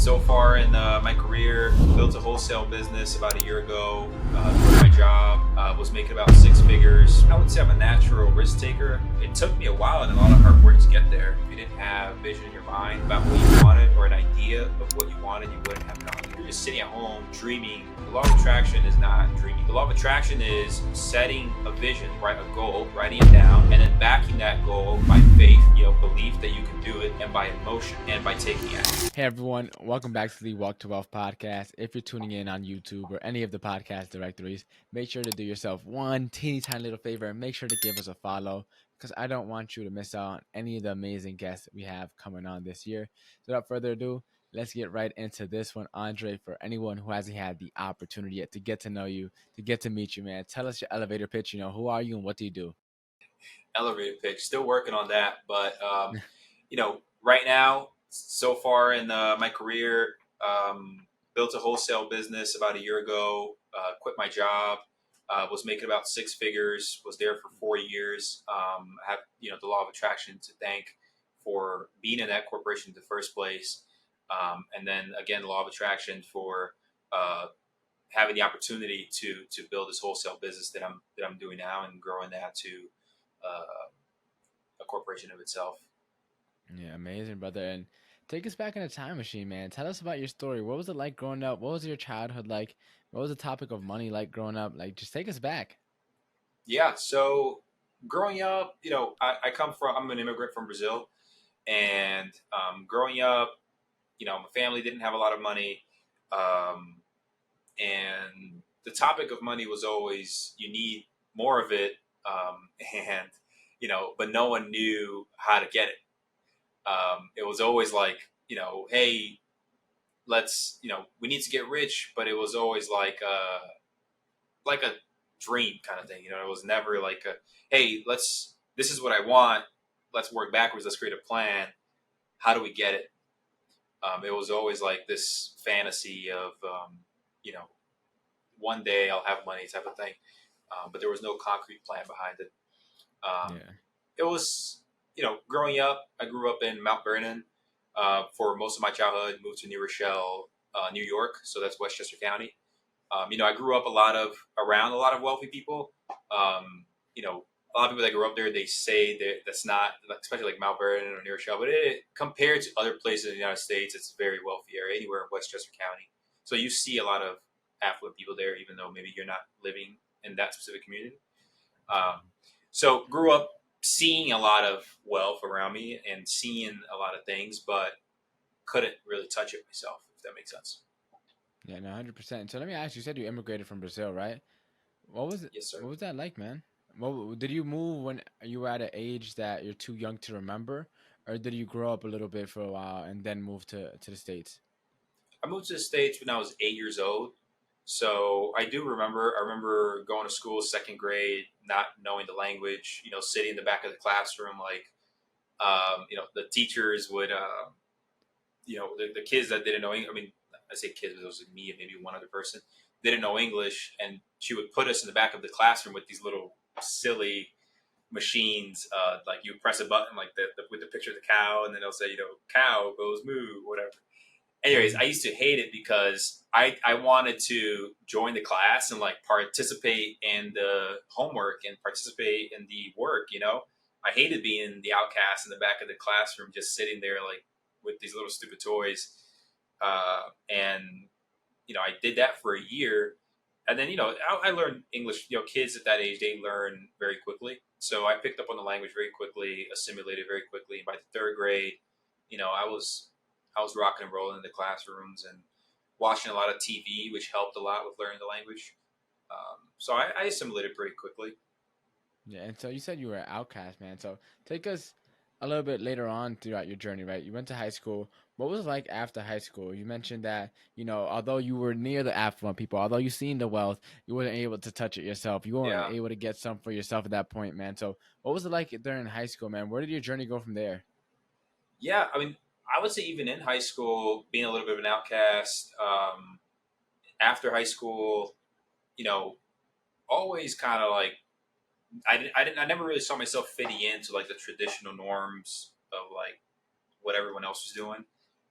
so far in my career, built a wholesale business about a year ago. Quit my job, was making about six figures. I would say I'm a natural risk taker. It took me a while and a lot of hard work to get there. If you didn't have vision in your mind about what you wanted or an idea of what you wanted, you wouldn't have known. If you're just sitting at home dreaming, the law of attraction is not dreaming. The law of attraction is setting a vision, right? A goal, writing it down, and then backing that goal by faith, belief that you can do it, and by emotion, and by taking action. Hey everyone, welcome back to the Walk to Wealth podcast. If you're tuning in on YouTube or any of the podcast directories, make sure to do yourself one teeny tiny little favor and make sure to give us a follow, because I don't want you to miss out on any of the amazing guests we have coming on this year. So without further ado, let's get right into this one. Andre, for anyone who hasn't had the opportunity yet to get to know you, to get to meet you, man, tell us your elevator pitch. Who are you and what do you do? Elevator pitch, still working on that, but right now, so far in my career, built a wholesale business about a year ago. Quit my job, was making about six figures, was there for 4 years. I have the law of attraction to thank for being in that corporation in the first place, and then again the law of attraction for having the opportunity to build this wholesale business that I'm doing now and growing that to a corporation of itself. Yeah, amazing, brother. And take us back in a time machine, man. Tell us about your story. What was it like growing up? What was your childhood like? What was the topic of money like growing up? Like, just take us back. Yeah, so growing up, I'm an immigrant from Brazil, and growing up, my family didn't have a lot of money, and the topic of money was always you need more of it, and but no one knew how to get it. It was always like, hey, let's, we need to get rich, but it was always like a dream kind of thing. It was never like hey, this is what I want. Let's work backwards. Let's create a plan. How do we get it? It was always like this fantasy of, one day I'll have money type of thing. But there was no concrete plan behind it. Yeah. It was, growing up, I grew up in Mount Vernon for most of my childhood, moved to New Rochelle, New York. So that's Westchester County. I grew up around a lot of wealthy people. A lot of people that grew up there, they say that that's not, especially like Mount Vernon or New Rochelle, but compared to other places in the United States, it's a very wealthy area, anywhere in Westchester County. So you see a lot of affluent people there, even though maybe you're not living in that specific community. So grew up seeing a lot of wealth around me and seeing a lot of things, but couldn't really touch it myself, if that makes sense. Yeah, no, 100%. So let me ask you, said you immigrated from Brazil, right? What was it? Yes, sir. What was that like, man? Did you move when you were at an age that you're too young to remember? Or did you grow up a little bit for a while and then move to the States? I moved to the States when I was 8 years old. So I do remember, I remember going to school, second grade, not knowing the language, sitting in the back of the classroom, like, the teachers would, the kids that didn't know English, I mean, I say kids, but it was like me and maybe one other person, didn't know English. And she would put us in the back of the classroom with these little silly machines. Like you press a button, like with the picture of the cow, and then they'll say, cow goes moo, whatever. Anyways, I used to hate it because I wanted to join the class and like participate in the homework and participate in the work, I hated being the outcast in the back of the classroom, just sitting there like with these little stupid toys. And I did that for a year. And then, I learned English. Kids at that age, they learn very quickly. So I picked up on the language very quickly, assimilated very quickly. By the third grade, I was rocking and rolling in the classrooms and watching a lot of TV, which helped a lot with learning the language. So I assimilated pretty quickly. Yeah, and so you said you were an outcast, man. So take us a little bit later on throughout your journey, right? You went to high school. What was it like after high school? You mentioned that, although you were near the affluent people, although you seen the wealth, you weren't able to touch it yourself. You weren't Yeah. able to get some for yourself at that point, man. So what was it like during high school, man? Where did your journey go from there? Yeah, I mean, I would say even in high school, being a little bit of an outcast. After high school, always kind of like I never really saw myself fitting into like the traditional norms of like what everyone else was doing.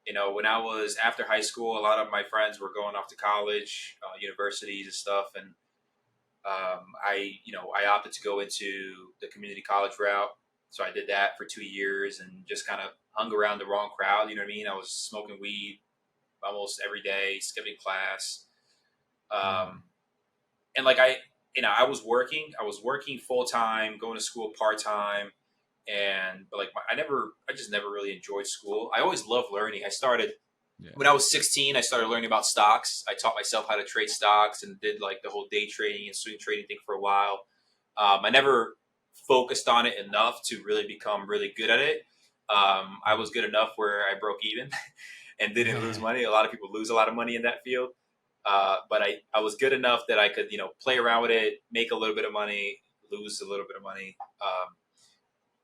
When I was after high school, a lot of my friends were going off to college, universities and stuff, and I opted to go into the community college route. So I did that for 2 years and just kind of hung around the wrong crowd. You know what I mean? I was smoking weed almost every day, skipping class, Yeah. um, and like I was working full time, going to school part time, and but like I just never really enjoyed school. I always loved learning. I started Yeah. when I was 16. I started learning about stocks. I taught myself how to trade stocks and did like the whole day trading and swing trading thing for a while. I never focused on it enough to really become really good at it. I was good enough where I broke even and didn't lose Yeah. money. A lot of people lose a lot of money in that field. But I was good enough that I could, play around with it, make a little bit of money, lose a little bit of money.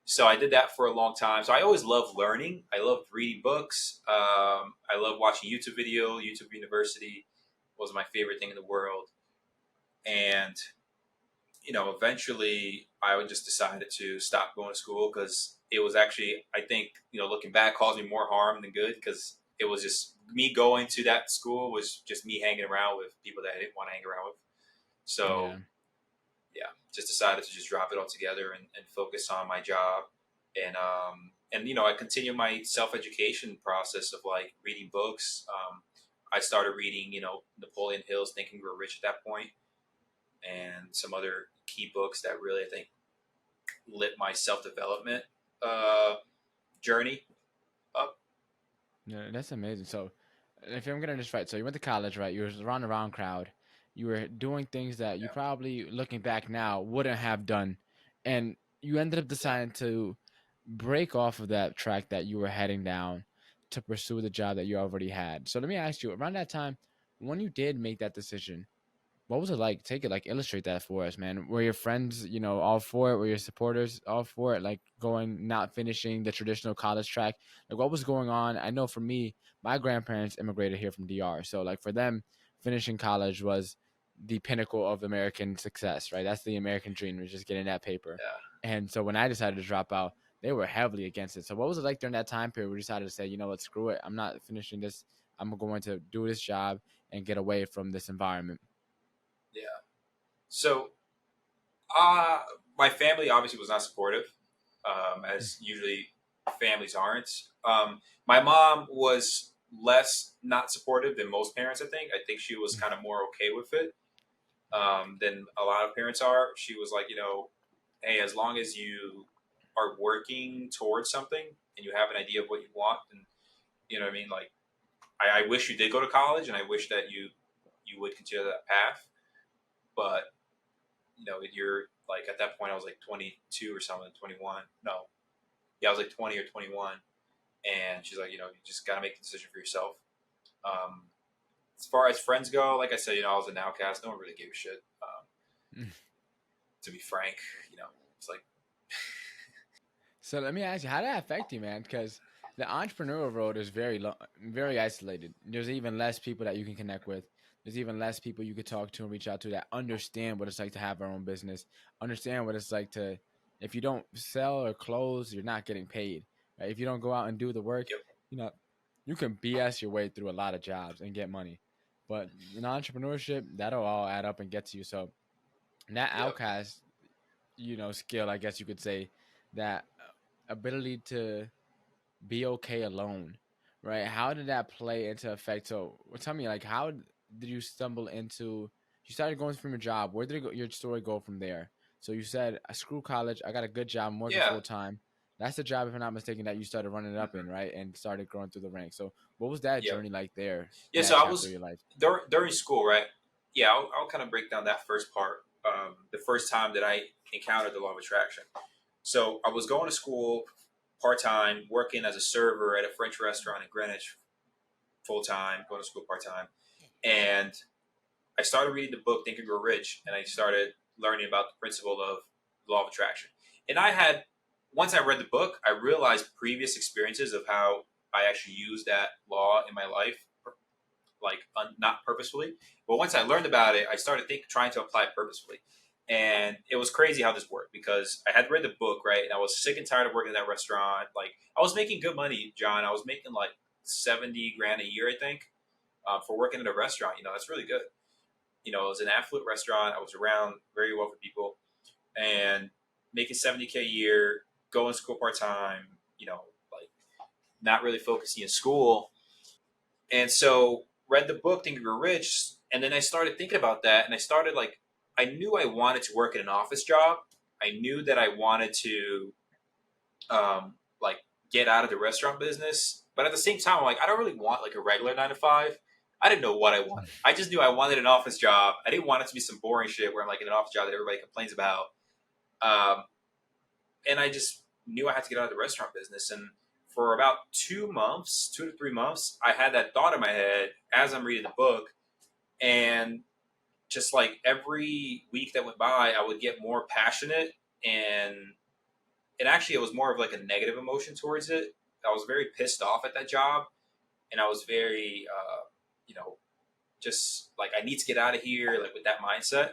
So I did that for a long time. So I always loved learning. I loved reading books. I love watching YouTube video. YouTube University was my favorite thing in the world. And eventually I would just decided to stop going to school because it was actually, I think, looking back, caused me more harm than good because it was just me going to that school was just me hanging around with people that I didn't want to hang around with. So Yeah. yeah, just decided to just drop it all together and focus on my job. And I continue my self education process of like reading books. I started reading, Napoleon Hill's Think and Grow Rich at that point, and some other key books that really I think lit my self development uh, journey up. Yeah, that's amazing. So, if I'm getting this right, so you went to college, right? You were around the wrong crowd. You were doing things that you Yeah, probably, looking back now, wouldn't have done, and you ended up yeah, deciding to break off of that track that you were heading down to pursue the job that you already had. So let me ask you, around that time, when you did make that decision, what was it like? Take it, like, illustrate that for us, man. Were your friends, all for it? Were your supporters all for it? Like, going, not finishing the traditional college track? Like, what was going on? I know for me, my grandparents immigrated here from DR. So, like, for them, finishing college was the pinnacle of American success, right? That's the American dream, was just getting that paper. yeah, And so when I decided to drop out, they were heavily against it. So what was it like during that time period where you decided to say, you know what, screw it. I'm not finishing this. I'm going to do this job and get away from this environment. yeah. So uh, my family obviously was not supportive, as usually families aren't. My mom was less not supportive than most parents. I think she was kind of more okay with it than a lot of parents are. She was like, hey, as long as you are working towards something and you have an idea of what you want, and you know what I mean, like I wish you did go to college, and I wish that you would consider that path. But you're like at that point, I was like 22 or something, 21. No, yeah, I was like 20 or 21, and she's like, you just got to make the decision for yourself. Um, as far as friends go, like I said, I was an outcast. No one really gave a shit. To be frank, it's like, So let me ask you, how did that affect you, man? Because the entrepreneurial road is very isolated. There's even less people that you can connect with. There's even less people you could talk to and reach out to that understand what it's like to have our own business, understand what it's like to, if you don't sell or close, you're not getting paid. Right? If you don't go out and do the work, yep, you know, you can BS your way through a lot of jobs and get money. But in entrepreneurship, that'll all add up and get to you. So that yep, outcast, skill, I guess you could say, that ability to be okay alone, right? How did that play into effect? So, tell me, like, how did you stumble into? You started going from your job. Where did your story go from there? So you said, "I screw college. I got a good job. I'm working yeah. full time." That's the job, if I'm not mistaken, that you started running it up in, Mhm. right? And started growing through the ranks. So, what was that Yep. journey like there in Yeah, that so I chapter of was your life? during school, right? Yeah, I'll kind of break down that first part. The first time that I encountered the law of attraction. So I was going to school part time, working as a server at a French restaurant in Greenwich full time, going to school part time, and I started reading the book Think and Grow Rich, and I started learning about the principle of the law of attraction. And I had once I read the book, I realized previous experiences of how I actually used that law in my life, like not purposefully. But once I learned about it, I started trying to apply it purposefully. And it was crazy how this worked because I had read the book, right? And I was sick and tired of working in that restaurant. Like I was making good money, John. I was making like 70 grand a year, I think, for working at a restaurant. That's really good. It was an affluent restaurant. I was around very wealthy people, and making 70K a year, going to school part time. Like not really focusing in school. And so read the book Think and Grow Rich, and then I started thinking about that, and I started like I knew I wanted to work in an office job. I knew that I wanted to like get out of the restaurant business, but at the same time, I'm like I don't really want like a regular 9 to 5. I didn't know what I wanted. I just knew I wanted an office job. I didn't want it to be some boring shit where I'm like in an office job that everybody complains about. Um, and I just knew I had to get out of the restaurant business. And for about 2 months, 2 to 3 months, I had that thought in my head as I'm reading the book, and just like every week that went by, I would get more passionate, and it was more of like a negative emotion towards it. I was very pissed off at that job, and I was very, you know, just like I need to get out of here, like with that mindset.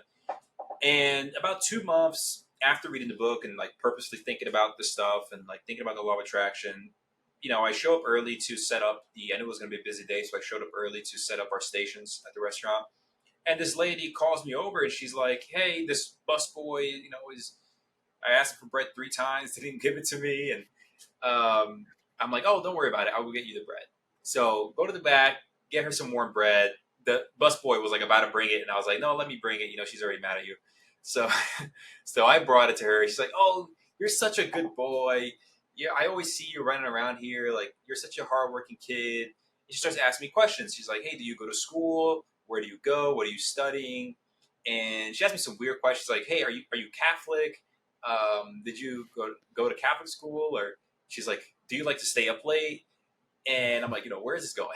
And about 2 months after reading the book and like purposely thinking about this stuff and like thinking about the law of attraction, I show up early to set up I knew it was going to be a busy day, so I showed up early to set up our stations at the restaurant. And this lady calls me over and she's like, "Hey, this busboy, is I asked him for bread 3 times, they didn't give it to me." And I'm like, "Oh, don't worry about it. I will get you the bread." So go to the back, get her some warm bread. The busboy was like about to bring it, and I was like, "No, let me bring it. She's already mad at you." So, so I brought it to her. She's like, "Oh, you're such a good boy. Yeah, I always see you running around here. Like, you're such a hardworking kid." And she starts asking me questions. She's like, "Hey, do you go to school? Where do you go? What are you studying?" And she asked me some weird questions like, "Hey, are you Catholic? Did you go to Catholic school?" Or she's like, "Do you like to stay up late?" And I'm like, where is this going?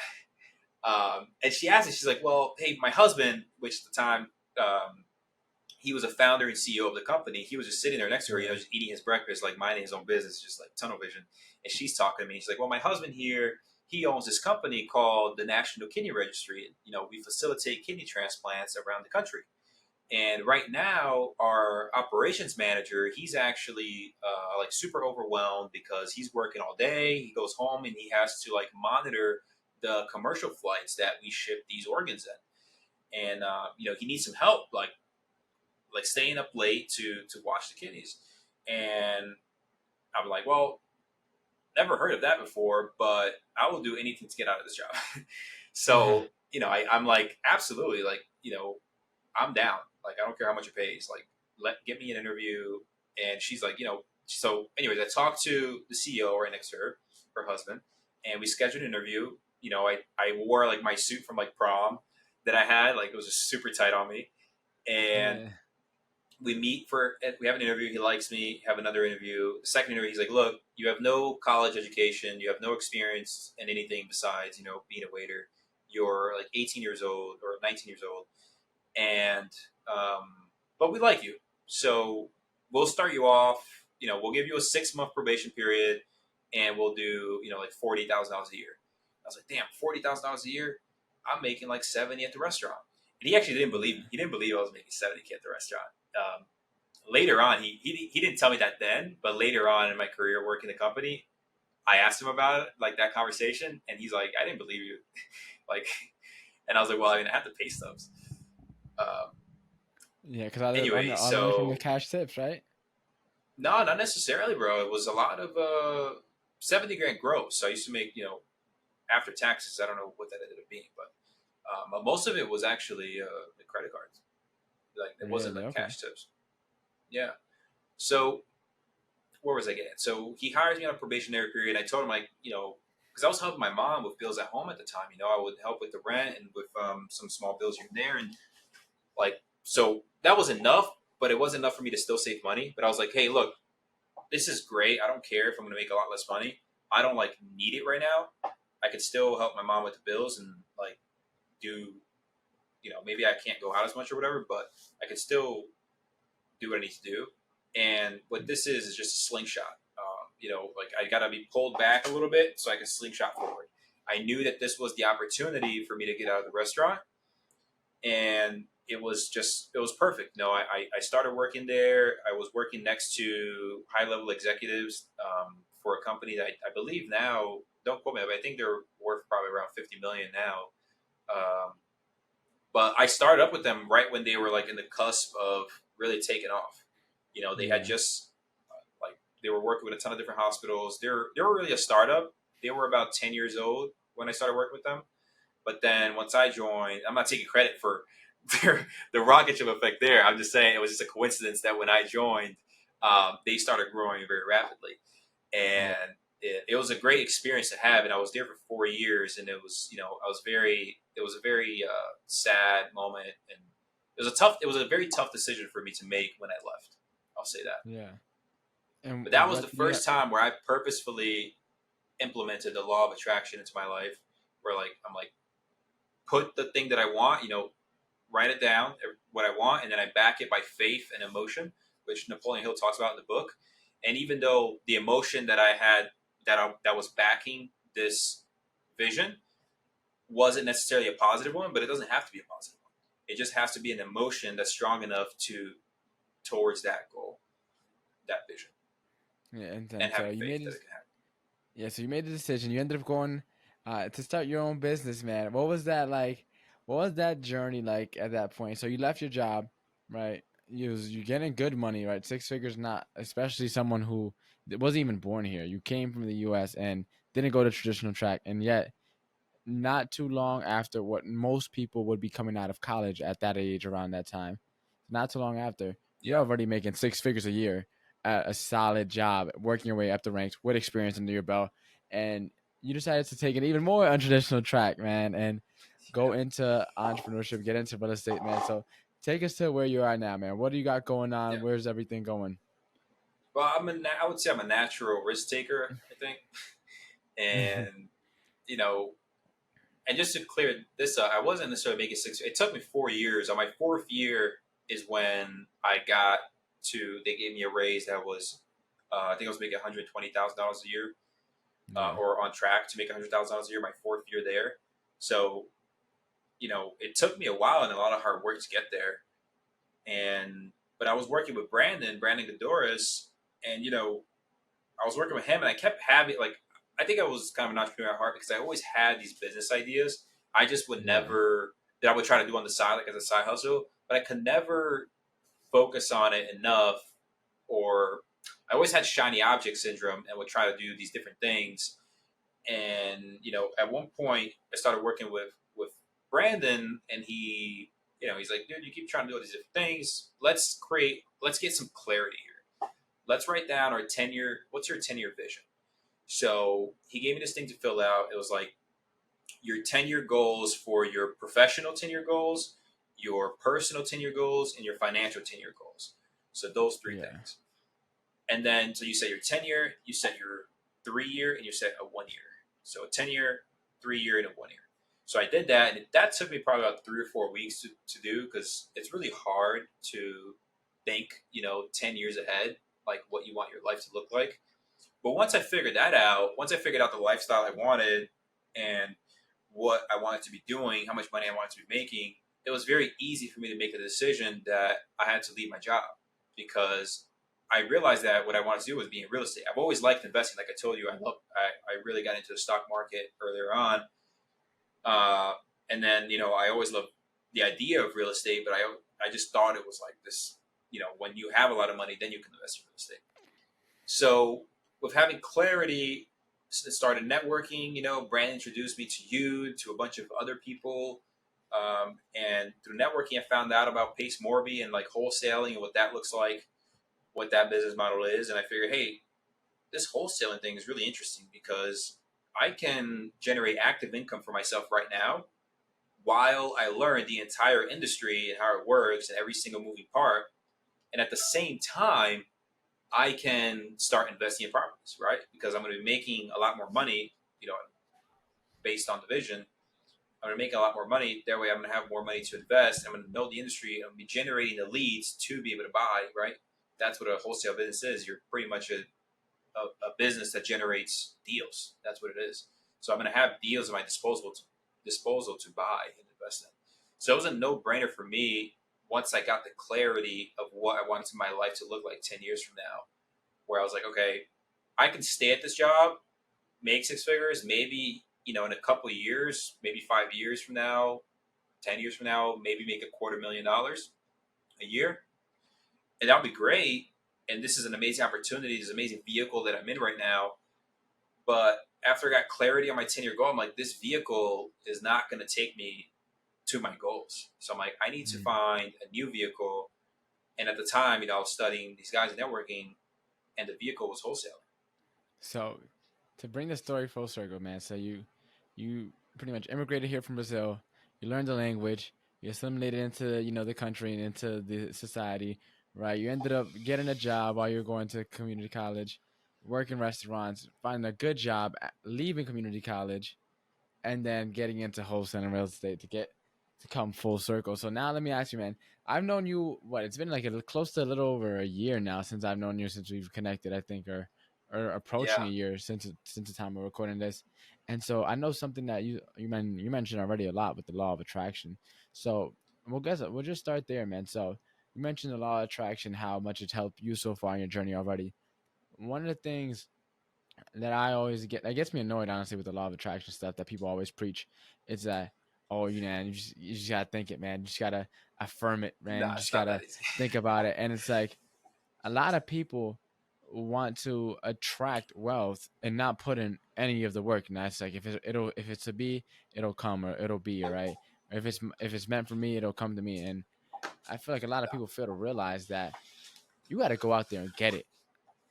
And she asked me, she's like, "Well, hey, my husband," which at the time, he was a founder and CEO of the company. He was just sitting there next to her, Yeah. just eating his breakfast, like minding his own business, just like tunnel vision. And she's talking to me. She's like, "Well, my husband here, he owns this company called the National Kidney Registry. We facilitate kidney transplants around the country. And right now, our operations manager, he's actually like super overwhelmed because he's working all day. He goes home and he has to like monitor the commercial flights that we ship these organs in. And he needs some help, like staying up late to watch the kidneys." And I'm like, "Well, never heard of that before, but I will do anything to get out of this job." So I'm like, absolutely, like I'm down. Like, I don't care how much it pays. Like, get me an interview. And she's like, so anyways, I talked to the CEO right next to her husband, and we scheduled an interview. I wore like my suit from like prom that I had, like it was just super tight on me. And Yeah. we have an interview. He likes me, have another interview. The second interview, he's like, "Look, you have no college education. You have no experience in anything besides, being a waiter. You're like 18 years old or 19 years old. And um, but we like you, so we'll start you off. We'll give you a 6 month probation period, and we'll do like $40,000 a year." I was like, "Damn, $40,000 a year? I'm making like 70 at the restaurant." And he actually didn't believe me. He didn't believe I was making 70K at the restaurant. Later on, he didn't tell me that then, but later on in my career working the company, I asked him about it, like that conversation, and he's like, "I didn't believe you." Like, and I was like, "Well, I mean, I have the pay stubs." Um, Yeah, because anyway, all the money from the so cash tips, right? no, not necessarily, bro. It was a lot of 70 grand gross. So I used to make, after taxes, I don't know what that ended up being, but most of it was actually the credit cards. Like it wasn't Really? like Okay. cash tips. Yeah. So where was I getting? So he hires me on a probationary period. I told him like, because I was helping my mom with bills at home at the time. I would help with the rent and with some small bills here and there, and like so that was enough, but it wasn't enough for me to still save money. But I was like, "Hey, look, this is great. I don't care if I'm going to make a lot less money. I don't like need it right now. I could still help my mom with the bills and like do, maybe I can't go out as much or whatever, but I could still do what I need to do." And what this is just a slingshot. Like I got to be pulled back a little bit so I can slingshot forward. I knew that this was the opportunity for me to get out of the restaurant, and it was perfect. I started working there. I was working next to high level executives for a company that I believe now, don't quote me, but I think they're worth probably around 50 million now. Um, but I started up with them right when they were like in the cusp of really taking off. They had Yeah. just like they were working with a ton of different hospitals. They were really a startup. They were about 10 years old when I started working with them. But then once I joined, I'm not taking credit for the rocket ship effect there. I'm just saying it was just a coincidence that when I joined, they started growing very rapidly, Yeah. and it was a great experience to have. And I was there for 4 years, and it was I was very it was a very sad moment, and it was a very tough decision for me to make when I left. I'll say that. Yeah. But And that was the what did you first time where I purposefully implemented the law of attraction into my life, where like I'm like put the thing that I want, write it down, what I want, and then I back it by faith and emotion, which Napoleon Hill talks about in the book. And even though the emotion that I had that was backing this vision wasn't necessarily a positive one, but it doesn't have to be a positive one. It just has to be an emotion that's strong enough to towards that goal, that vision, yeah, and then and so having you faith made that this it can happen. yeah, so you made the decision. You ended up going to start your own business, man. What was that like? What was that journey like at that point? So you left your job, right? You're getting good money, right? Six figures, not especially someone who wasn't even born here. You came from the U.S. and didn't go to traditional track, and yet not too long after what most people would be coming out of college at that age around that time. Not too long after, you're Yeah, already making six figures a year at a solid job, working your way up the ranks with experience under your belt. And you decided to take an even more untraditional track, man, and go yeah, into entrepreneurship, get into real estate, man. So take us to where you are now, man. What do you got going yeah. on? Where's everything going? Well, I would say I'm a natural risk taker. I think, and you know, and just to clear this up, I wasn't necessarily making six. It took me 4 years. On my fourth year is when I got to. They gave me a raise that was, I think I was making $120,000 a year, Yeah, or on track to make $100,000 a year. My fourth year there, so it took me a while and a lot of hard work to get there. And but I was working with Brandon Godoris, and I was working with him, and I kept having like I think I was kind of an entrepreneur at heart because I always had these business ideas. I just would yeah, never that I would try to do on the side, like as a side hustle, but I could never focus on it enough. Or I always had shiny object syndrome and would try to do these different things. And at one point, I started working with Brandon, and he's like, dude, you keep trying to do all these different things. Let's get some clarity here. Let's write down our 10 year. What's your 10 year vision? So he gave me this thing to fill out. It was like your 10 year goals for your professional 10 year goals, your personal 10 year goals, and your financial 10 year goals. So those three yeah, things. And then, so you set your 10 year, you set your 3 year, and you set a 1 year. So a 10 year, 3 year, and a 1 year. So I did that, and that took me probably about 3 or 4 weeks to do because it's really hard to think, 10 years ahead, like what you want your life to look like. But once I figured that out, once I figured out the lifestyle I wanted and what I wanted to be doing, how much money I wanted to be making, it was very easy for me to make the decision that I had to leave my job because I realized that what I wanted to do was be in real estate. I've always liked investing. Like I told you, I really got into the stock market earlier on. Uh, and then, I always loved the idea of real estate, but I just thought it was like this, when you have a lot of money, then you can invest in real estate. So with having clarity, started networking. Brand introduced me to you, to a bunch of other people, and through networking, I found out about Pace Morby and like wholesaling and what that looks like, what that business model is, and I figured, hey, this wholesaling thing is really interesting because I can generate active income for myself right now while I learn the entire industry and how it works and every single moving part, and at the same time I can start investing in properties, right? Because I'm going to be making a lot more money, based on the vision. I'm going to make a lot more money. That way, I'm going to have more money to invest. I'm going to know the industry. I'm going to be generating the leads to be able to buy, right? That's what a wholesale business is. You're pretty much a business that generates deals. That's what it is. So I'm going to have deals at my disposal to buy and invest in. So it was a no-brainer for me once I got the clarity of what I wanted my life to look like 10 years from now, where I was like, okay, I can stay at this job, make six figures, maybe in a couple of years, maybe 5 years from now, 10 years from now, maybe make $250,000 a year. And that would be great. And this is an amazing opportunity. This is an amazing vehicle that I'm in right now. But after I got clarity on my 10-year goal, I'm like, this vehicle is not going to take me to my goals. So I'm like, I need to Mm. find a new vehicle. And at the time, I was studying these guys in networking, and the vehicle was wholesaling. So to bring the story full circle, man. So you pretty much immigrated here from Brazil. You learned the language. You assimilated into the country and into the society, right? You ended up getting a job while you were going to community college, working restaurants, finding a good job, leaving community college, and then getting into wholesale and real estate to come full circle. So now let me ask you, man. I've known you what it's been like close to a little over a year now since I've known you since we've connected. I think or approaching Yeah. a year since the time we're recording this. And so I know something that you mentioned already a lot with the law of attraction. So we'll just start there, man. So you mentioned the law of attraction, how much it's helped you so far in your journey already. One of the things that I always get that gets me annoyed honestly with the law of attraction stuff that people always preach is that oh you just gotta think it, man. You just gotta affirm it, man. You Nah, just it's not that gotta easy. think about it. And it's like a lot of people want to attract wealth and not put in any of the work. And that's like if it's to be, it'll come or it'll be, right? Or if it's meant for me, it'll come to me. And I feel like a lot of people fail to realize that you got to go out there and get it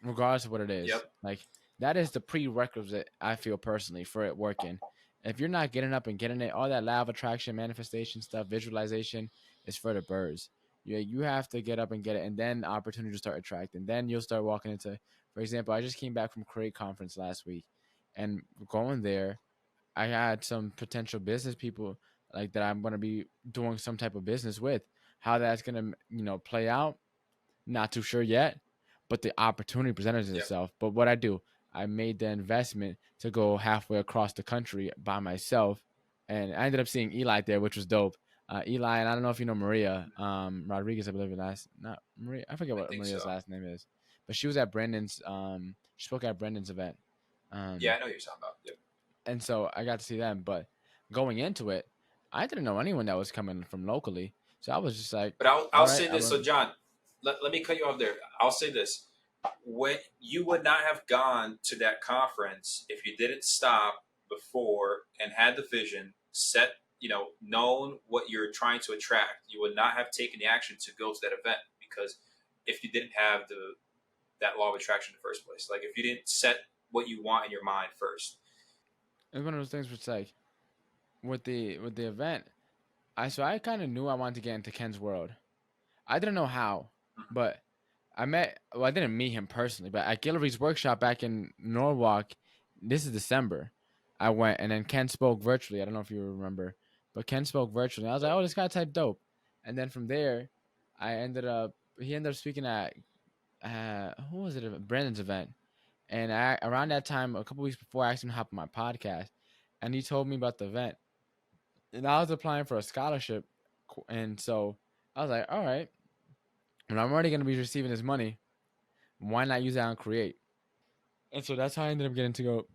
regardless of what it is. Yep. Like that is the prerequisite I feel personally for it working. If you're not getting up and getting it, all that law of attraction, manifestation stuff, visualization is for the birds. You have to get up and get it, and then opportunities start attracting. Then you'll start walking into, for example, I just came back from Create Conference last week, and going there, I had some potential business people like that I'm going to be doing some type of business with. How that's going to play out, not too sure yet, but the opportunity presented Yep. itself. But what I do, I made the investment to go halfway across the country by myself, and I ended up seeing Eli there, which was dope. Eli, and I don't know if you know Maria Rodriguez, I believe her last, not Maria, I forget I what think Maria's so. last name is, but she was at Brendan's. She spoke at Brendan's event, Yeah, um, I know what you're talking about. Yep. and so I got to see them. But going into it, I didn't know anyone that was coming from locally, so I was just like, But I'll all right, say I'm this. a So, John, let me cut you off there. I'll say this. When you would not have gone to that conference if you didn't stop before and had the vision, set, known what you're trying to attract, you would not have taken the action to go to that event because if you didn't have that law of attraction in the first place, like if you didn't set what you want in your mind first. it's one of those things where it's like with the event, I kind of knew I wanted to get into Ken's world. I didn't know how, but I didn't meet him personally, but at Guillory's workshop back in Norwalk, this is December. I went and then Ken spoke virtually. I don't know if you remember, but Ken spoke virtually. I was like, oh, this guy type dope. And then from there, he ended up speaking at who was it? Brandon's event. And around that time, a couple weeks before, I asked him to hop on my podcast, and he told me about the event. And I was applying for a scholarship, and so I was like, all right, when I'm already going to be receiving this money, why not use that on Create? And so that's how I ended up getting to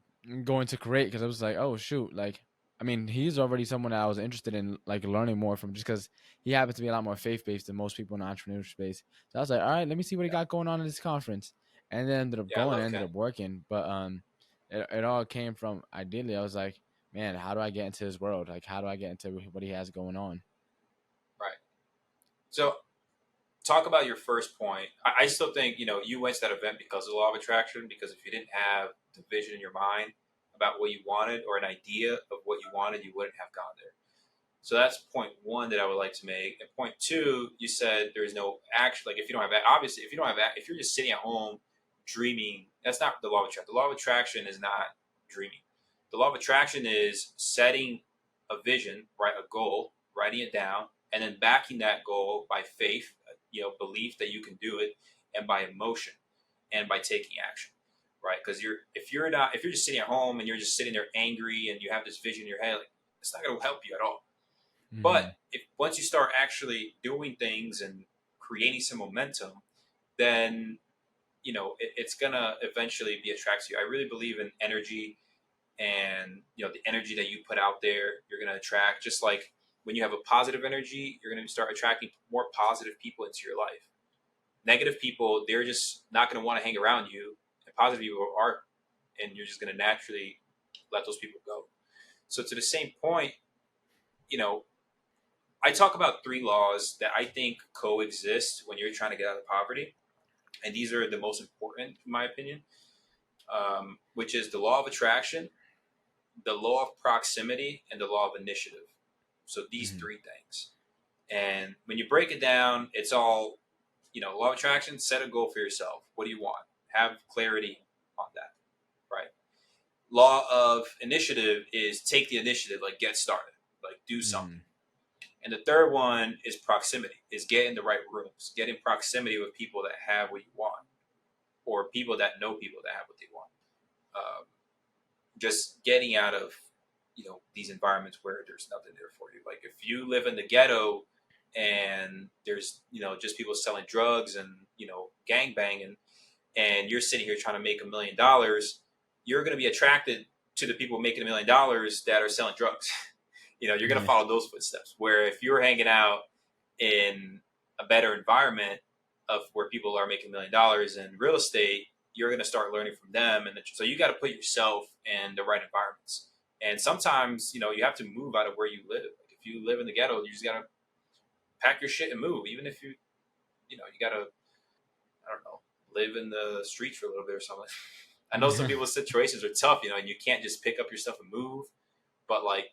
going to Create because I was like, oh shoot, like I mean, he's already someone that I was interested in like learning more from just because he happens to be a lot more faith based than most people in the entrepreneurship space. So I was like, all right, let me see what he Yeah, got going on in this conference, and then ended up yeah, I going, love and ended Ken. up working. But it all came from ideally, I was like, man, how do I get into his world? Like, how do I get into what he has going on? Right. So talk about your first point. I still think you went to that event because of the law of attraction. Because if you didn't have the vision in your mind about what you wanted or an idea of what you wanted, you wouldn't have gone there. So that's point one that I would like to make. And point two, you said there is no action. Like if you don't have obviously if you don't have if you're just sitting at home dreaming, that's not the law of attraction. The law of attraction is not dreaming. The law of attraction is setting a vision, right, a goal, writing it down, and then backing that goal by faith, belief that you can do it, and by emotion, and by taking action, right? Because if you're just sitting at home and you're just sitting there angry and you have this vision in your head, like it's not going to help you at all. But Mm-hmm. if once you start actually doing things and creating some momentum, then it's gonna eventually be attracted to you. I really believe in energy. and the energy that you put out there, you're going to attract. Just like when you have a positive energy, you're going to start attracting more positive people into your life. Negative people, they're just not going to want to hang around you, and positive people are, and you're just going to naturally let those people go. So to the same point, you know, I talk about three laws that I think coexist when you're trying to get out of poverty, and these are the most important, in my opinion, which is the law of attraction, the law of proximity, and the law of initiative. So these Mm-hmm. three things. And when you break it down, it's all, law of attraction, set a goal for yourself. What do you want? Have clarity on that, right? Law of initiative is take the initiative, like get started, like do something. Mm-hmm. And the third one is proximity, is get in the right rooms, get in proximity with people that have what you want, or people that know people that have what they want. Um, just getting out of these environments where there's nothing there for you. Like if you live in the ghetto and there's just people selling drugs and gang banging, and you're sitting here trying to make $1 million, you're going to be attracted to the people making $1 million that are selling drugs. You're going to Yeah. follow those footsteps. Where if you're hanging out in a better environment of where people are making $1 million in real estate, you're going to start learning from them. And so you got to put yourself in the right environments. And sometimes, you have to move out of where you live. Like if you live in the ghetto, you just got to pack your shit and move. Even if you got to, I don't know, live in the streets for a little bit or something. I know some people's situations are tough, and you can't just pick up your stuff and move. But like,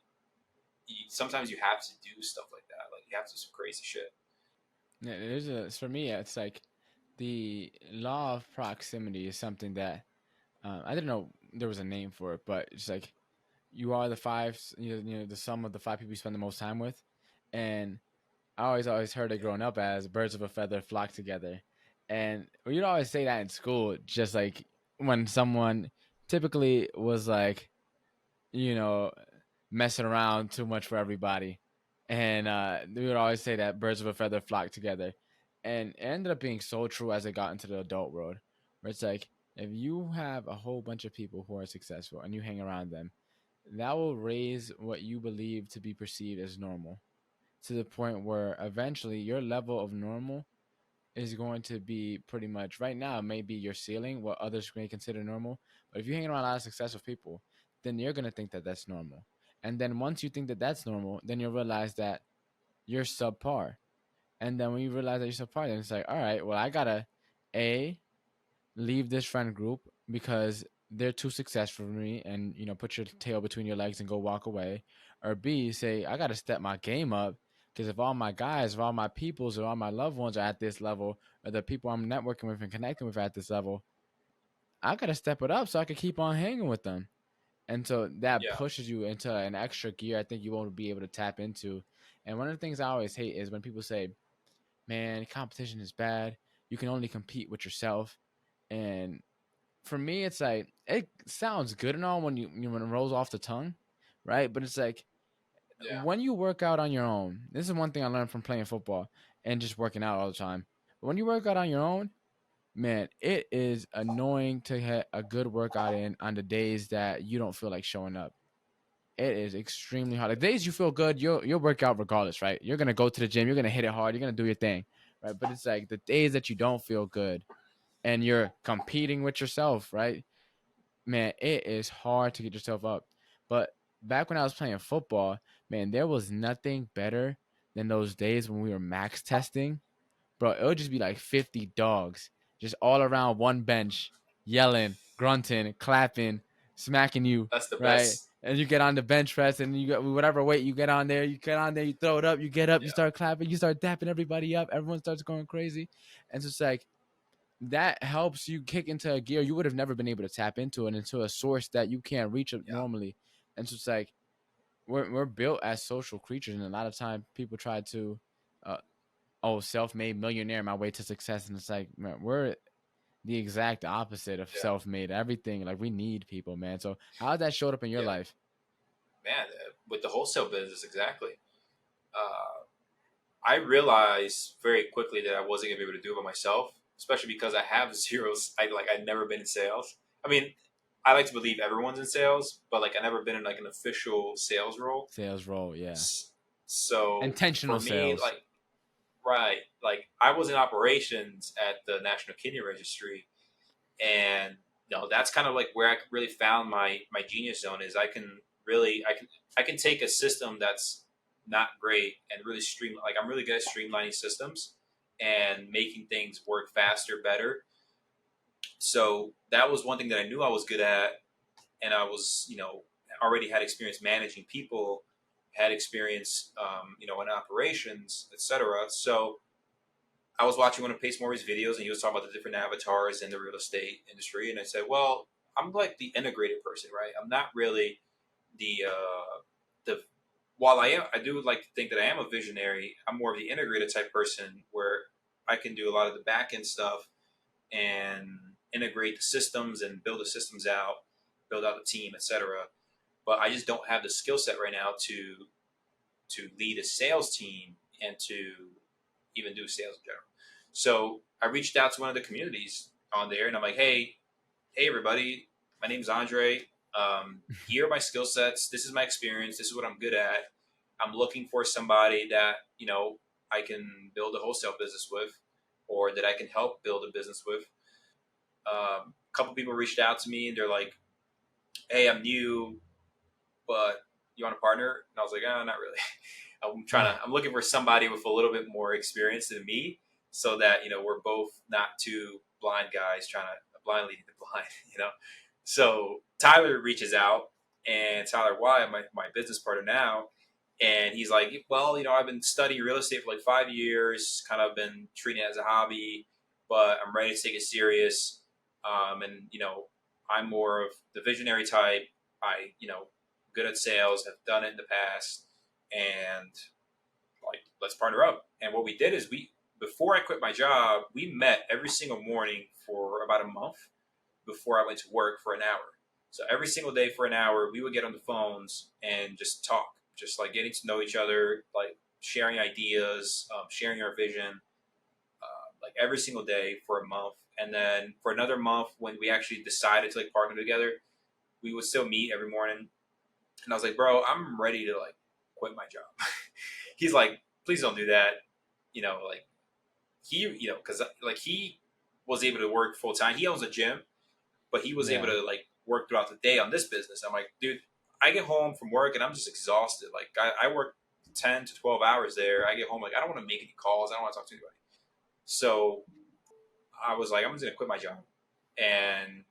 sometimes you have to do stuff like that. Like you have to do some crazy shit. Yeah, for me, it's like the law of proximity is something that I didn't know there was a name for it, but it's like you are the five, the sum of the five people you spend the most time with, and I always heard it growing up as birds of a feather flock together, and you'd always say that in school, just like when someone typically was like, you know, messing around too much for everybody. And we would always say that birds of a feather flock together. And it ended up being so true as it got into the adult world, where it's like, if you have a whole bunch of people who are successful and you hang around them, that will raise what you believe to be perceived as normal to the point where eventually your level of normal is going to be pretty much right now maybe your ceiling, what others may consider normal. But if you hang around a lot of successful people, then you're going to think that that's normal. And then once you think that that's normal, then you'll realize that you're subpar. And then when you realize that you're subpar, then it's like, all right, well, I gotta a leave this friend group because they're too successful for me, and put your tail between your legs and go walk away. Or B, say I gotta step my game up because if all my guys, if all my peoples, or all my loved ones are at this level, or the people I'm networking with and connecting with are at this level, I gotta step it up so I can keep on hanging with them. And so that Yeah, pushes you into an extra gear I think you won't be able to tap into. And one of the things I always hate is when people say, man, competition is bad. You can only compete with yourself. And for me, it's like it sounds good and all when it rolls off the tongue, right? But it's like yeah, when you work out on your own. This is one thing I learned from playing football and just working out all the time. But when you work out on your own, man, it is annoying to get a good workout in on the days that you don't feel like showing up. It is extremely hard. The days you feel good, you'll work out regardless, right? You're gonna go to the gym, you're gonna hit it hard, you're gonna do your thing, right? But it's like the days that you don't feel good and you're competing with yourself, right? Man, it is hard to get yourself up. But back when I was playing football, man, there was nothing better than those days when we were max testing. Bro, it would just be like 50 dogs just all around one bench, yelling, grunting, clapping, smacking you, that's the right? best. And you get on the bench press and you got whatever weight you get on there, you throw it up, you get up, you Yeah, start clapping, you start dapping everybody up, everyone starts going crazy. And so it's like that helps you kick into a gear you would have never been able to tap into and into a source that you can't reach yeah, normally. And so it's like we're built as social creatures, and a lot of time people try to, uh, oh, self-made millionaire, my way to success, and it's like, man, we're the exact opposite of yeah, self-made. Everything like we need people, man. So how has that showed up in your yeah. life? Man, with the wholesale business, exactly. Uh, I realized very quickly that I wasn't gonna be able to do it by myself, especially because I have zeros. I'd never been in sales. I mean, I like to believe everyone's in sales, but like I never been in like an official sales role. Sales role, yeah. So Intentional for me, sales. like right, like I was in operations at the National Kidney Registry, and that's kind of like where I really found my genius zone is I can take a system that's not great and really I'm really good at streamlining systems and making things work faster, better. So that was one thing that I knew I was good at, and I was already had experience managing people, had experience in operations, etc. So I was watching one of Pace Morby's videos, and he was talking about the different avatars in the real estate industry, and I said, well, I'm like the integrated person, right? I'm not really the while I do like to think that I am a visionary. I'm more of the integrated type person where I can do a lot of the back end stuff and integrate the systems and build the systems out, build out the team, etc. But I just don't have the skill set right now to lead a sales team and to even do sales in general. So I reached out to one of the communities on there, and I'm like, hey everybody, my name's Andre. Here are my skill sets. This is my experience. This is what I'm good at. I'm looking for somebody that I can build a wholesale business with, or that I can help build a business with. A couple people reached out to me, and they're like, "Hey, I'm new, but you want a partner?" And I was like, "Oh, not really. I'm looking for somebody with a little bit more experience than me, so that we're both not two blind guys trying to blind leading the blind." So Tyler reaches out, and Tyler Wyatt, my business partner now, and he's like, well, I've been studying real estate for like 5 years, kind of been treating it as a hobby, but I'm ready to take it serious. And I'm more of the visionary type. Good at sales, have done it in the past, and like, let's partner up. And what we did is before I quit my job, we met every single morning for about a month before I went to work for an hour. So every single day for an hour, we would get on the phones and just talk, just like getting to know each other, like sharing ideas, sharing our vision, like every single day for a month. And then for another month, when we actually decided to like partner together, we would still meet every morning. And I was like, bro, I'm ready to like quit my job. He's like, please don't do that. Like because like he was able to work full time. He owns a gym, but he was able Yeah. to like work throughout the day on this business. I'm like, dude, I get home from work and I'm just exhausted. Like I work 10 to 12 hours there. I get home, like, I don't want to make any calls. I don't want to talk to anybody. So I was like, I'm just going to quit my job. And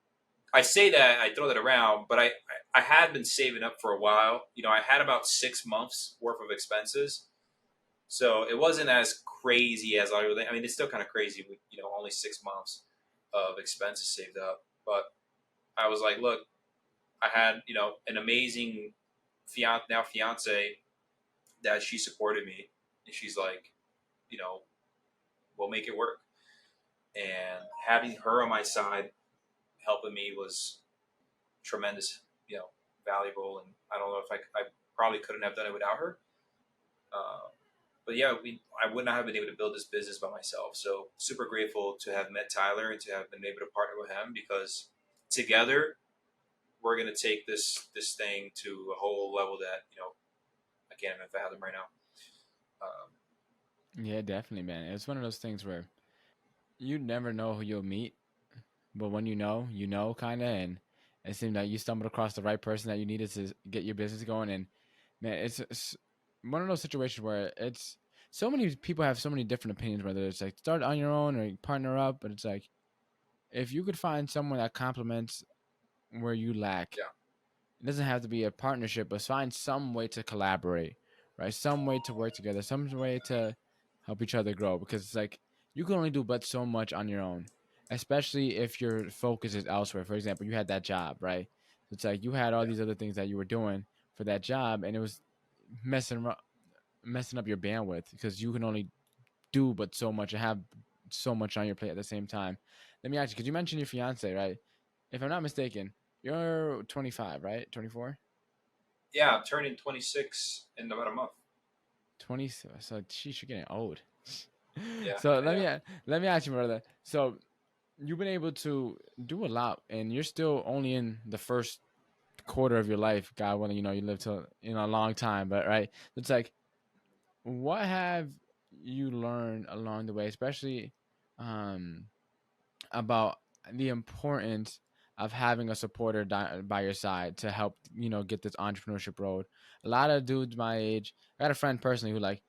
I say that, I throw that around, but I had been saving up for a while. I had about 6 months worth of expenses. So it wasn't as crazy as I would think. I mean, it's still kind of crazy with, only 6 months of expenses saved up. But I was like, look, I had, an amazing now fiance that she supported me, and she's like, we'll make it work. And having her on my side helping me was tremendous, valuable. And I don't know if I probably couldn't have done it without her. Uh, but yeah, I would not have been able to build this business by myself. So super grateful to have met Tyler and to have been able to partner with him, because together we're going to take this thing to a whole level that I can't even fathom right now. Yeah, definitely, man. It's one of those things where you never know who you'll meet, but when you know, kind of, and it seemed like you stumbled across the right person that you needed to get your business going. And man, it's one of those situations where it's so many people have so many different opinions, whether it's like start on your own or partner up. But it's like if you could find someone that complements where you lack, Yeah, it doesn't have to be a partnership, but find some way to collaborate, right? Some way to work together, some way to help each other grow. Because it's like you can only do but so much on your own, especially if your focus is elsewhere. For example, you had that job, right? So it's like you had all yeah, these other things that you were doing for that job, and it was messing up your bandwidth because you can only do but so much and have so much on your plate at the same time. Let me ask you, because you mentioned your fiance, right? If I'm not mistaken, you're 25, right? 24? yeah. I'm turning 26 in about a month. 20. So she's getting old. Yeah, So yeah. let me ask you, brother. So you've been able to do a lot, and you're still only in the first quarter of your life. God willing, you live till a long time, but right, it's like, what have you learned along the way, especially um, about the importance of having a supporter by your side to help get this entrepreneurship road. A lot of dudes my age, I got a friend personally who like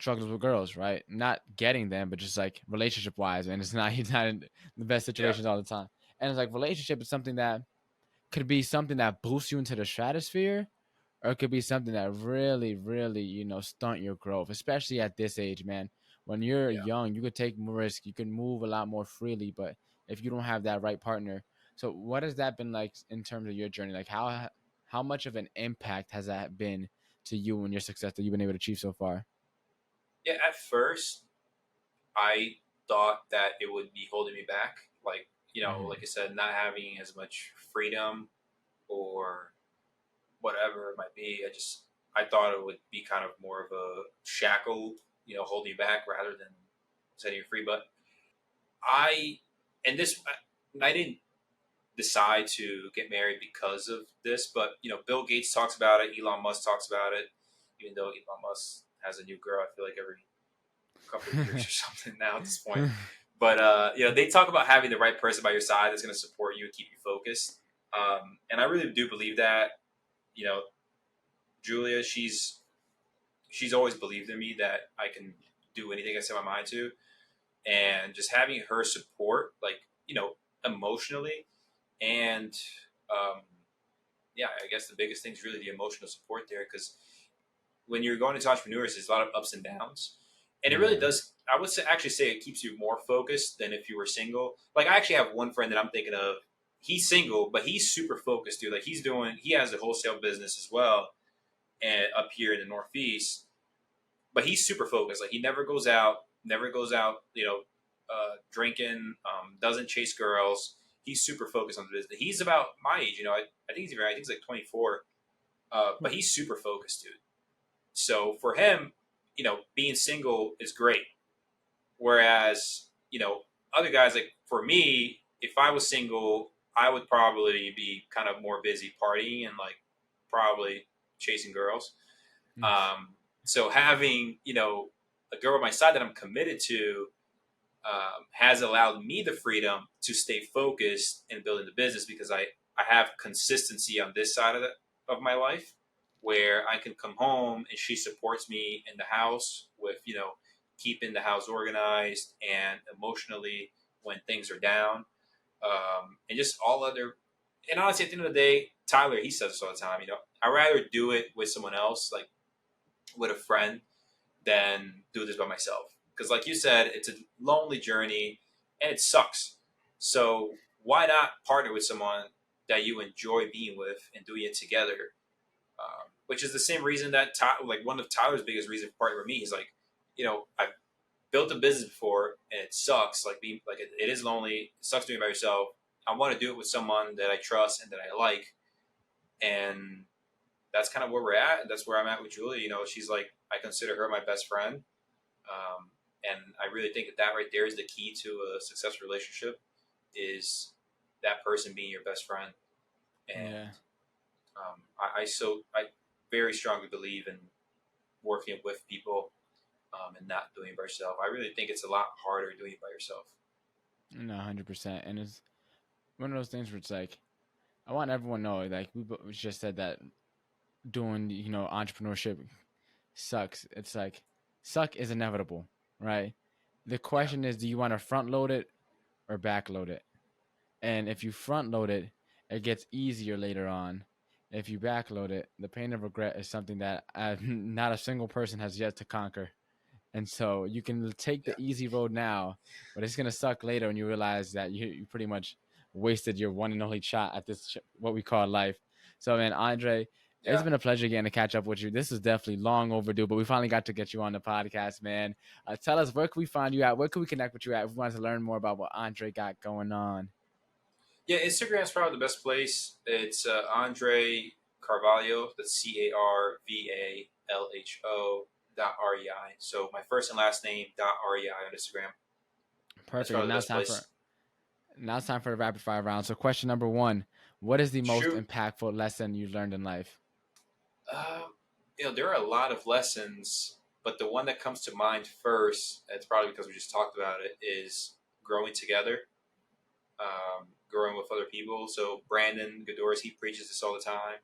struggles with girls, right? Not getting them, but just like relationship wise, and it's not he's not in the best Yeah, situations all the time. And it's like relationship is something that could be something that boosts you into the stratosphere, or it could be something that really, really, stunt your growth, especially at this age, man. When you're yeah. young, you could take more risk, you can move a lot more freely, but if you don't have that right partner, so what has that been like in terms of your journey? Like how much of an impact has that been to you and your success that you've been able to achieve so far? Yeah, at first I thought that it would be holding me back. Like, like Hmm. I said, not having as much freedom or whatever it might be. I thought it would be kind of more of a shackle, holding you back rather than setting you free. But I, and this, I didn't decide to get married because of this, but Bill Gates talks about it, Elon Musk talks about it, even though Elon Musk has a new girl, I feel like every couple of years or something now at this point. But they talk about having the right person by your side that's going to support you and keep you focused. And I really do believe that. You know, Julia, she's always believed in me that I can do anything I set my mind to, and just having her support, like emotionally, and um, yeah, I guess the biggest thing is really the emotional support there, because when you're going into entrepreneurs, there's a lot of ups and downs, and it really Yeah. does. I would actually say it keeps you more focused than if you were single. Like I actually have one friend that I'm thinking of. He's single, but he's super focused, dude. Like he has a wholesale business as well, and up here in the Northeast, but he's super focused. Like he never goes out, drinking, doesn't chase girls. He's super focused on the business. He's about my age, I think I think he's like 24, but he's super focused, dude. So for him, being single is great. Whereas, other guys, like for me, if I was single, I would probably be kind of more busy partying and like probably chasing girls. Um, so having, a girl at my side that I'm committed to has allowed me the freedom to stay focused in building the business, because I have consistency on this side of my life, where I can come home and she supports me in the house with, keeping the house organized and emotionally when things are down. And just all other, and honestly, at the end of the day, Tyler, he says this all the time, I'd rather do it with someone else, like with a friend, than do this by myself. Because, like you said, it's a lonely journey and it sucks. So, why not partner with someone that you enjoy being with and doing it together? Which is the same reason that, like, one of Tyler's biggest reasons for partnering with me is like, I've built a business before and it sucks. Like, being like, it is lonely, it sucks doing it by yourself. I want to do it with someone that I trust and that I like. And that's kind of where we're at. That's where I'm at with Julia. She's like, I consider her my best friend. And I really think that right there is the key to a successful relationship, is that person being your best friend. Yeah. And I very strongly believe in working with people, and not doing it by yourself. I really think it's a lot harder doing it by yourself. No, 100%. And it's one of those things where it's like, I want everyone to know, like we just said that doing, entrepreneurship sucks. It's like suck is inevitable, right? The Yeah, question is, do you want to front load it or back load it? And if you front load it, it gets easier later on. If you back load it, the pain of regret is something that not a single person has yet to conquer. And so you can take the yeah, easy road now, but it's gonna suck later when you realize that you pretty much wasted your one and only shot at this what we call life. So man, Andre, it's yeah. been a pleasure getting to catch up with you. This is definitely long overdue, but we finally got to get you on the podcast, man. Tell us, where can we find you at? Where can we connect with you at if we want to learn more about what Andre got going on? Yeah, Instagram's probably the best place. It's Andre Carvalho. That's CarValho.rei. So my first and last name .rei on Instagram. That's Perfect. And probably the now it's best time for place. Now it's time for the rapid fire round. So question number one, what is the most Shoot. impactful lesson you learned in life? There are a lot of lessons, but the one that comes to mind first, it's probably because we just talked about it, is growing together, growing with other people. So Brandon Godoris, he preaches this all the time.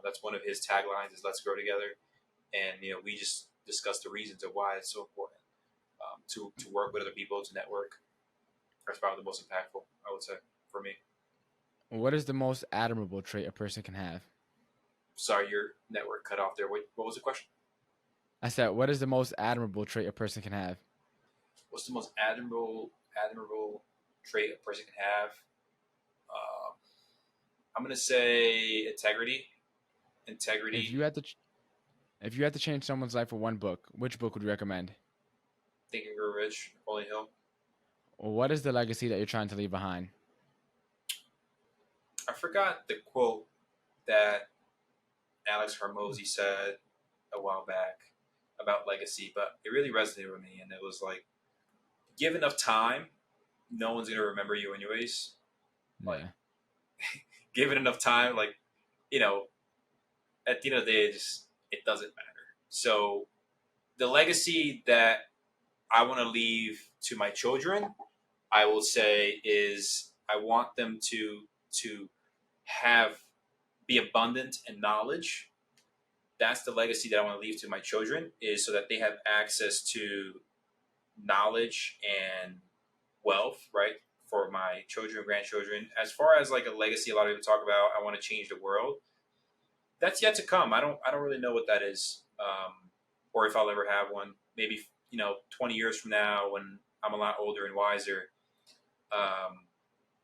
That's one of his taglines is "Let's grow together," and we just discussed the reasons of why it's so important to work with other people, to network. That's probably the most impactful, I would say, for me. What is the most admirable trait a person can have? Sorry, your network cut off there. What was the question? I said, what is the most admirable trait a person can have? What's the most admirable trait a person can have? Uh, I'm gonna say integrity. If Integrity. you had to, if you had to change someone's life with one book, which book would you recommend? Think and Grow Rich. Napoleon Hill. What is the legacy that you're trying to leave behind? I forgot the quote that Alex Hormozy said a while back about legacy, but it really resonated with me, and it was like, give enough time, no one's gonna remember you anyways. Like, Yeah. give it enough time, like, you know, at the end of the day, it doesn't matter. So the legacy that I want to leave to my children, I will say, is I want them to have be abundant in knowledge. That's the legacy that I want to leave to my children, is so that they have access to knowledge and wealth, right? For my children, grandchildren. As far as like a legacy, a lot of people talk about, I want to change the world. That's yet to come. I don't really know what that is, or if I'll ever have one. Maybe 20 years from now, when I'm a lot older and wiser, um,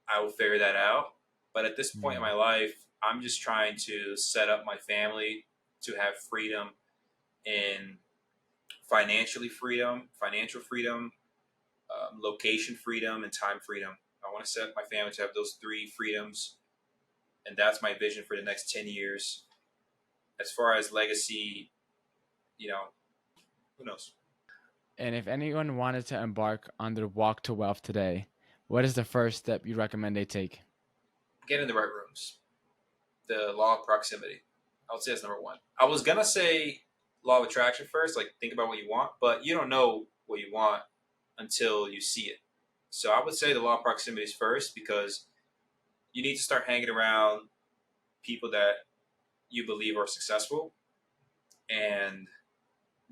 I will figure that out. But at this point in Mm. my life, I'm just trying to set up my family to have freedom in financial freedom, location freedom, and time freedom. I want to set my family to have those three freedoms, and that's my vision for the next 10 years. As far as legacy, you know, who knows? And if anyone wanted to embark on their walk to wealth today, what is the first step you recommend they take? Get in the right rooms. The law of proximity. I would say that's number one. I was gonna say law of attraction first, like think about what you want, but you don't know what you want until you see it. So I would say the law of proximity is first, because you need to start hanging around people that you believe are successful, and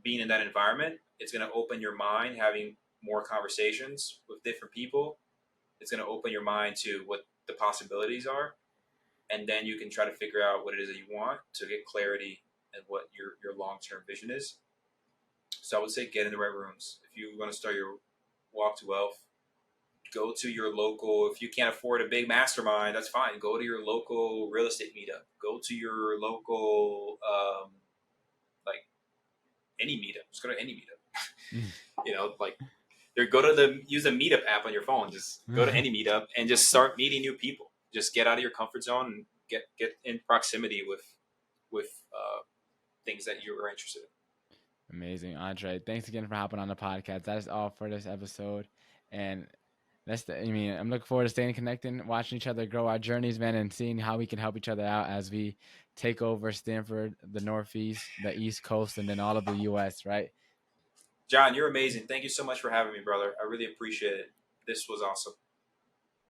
being in that environment, it's going to open your mind. Having more conversations with different people, it's going to open your mind to what the possibilities are, and then you can try to figure out what it is that you want to get clarity and what your long-term vision is. So I would say get in the right rooms. If you want to start your walk to wealth, go to your local. If you can't afford a big mastermind, that's fine. Go to your local real estate meetup. Go to your local like any meetup. Just go to any meetup. Like, or go to use the meetup app on your phone. Just go to any meetup and just start meeting new people. Just get out of your comfort zone and get in proximity with things that you are interested in. Amazing, Andre. Thanks again for hopping on the podcast. That is all for this episode. And I'm looking forward to staying connected, watching each other grow our journeys, man, and seeing how we can help each other out as we take over Stanford, the Northeast, the East Coast, and then all of the U.S., right? John, you're amazing. Thank you so much for having me, brother. I really appreciate it. This was awesome.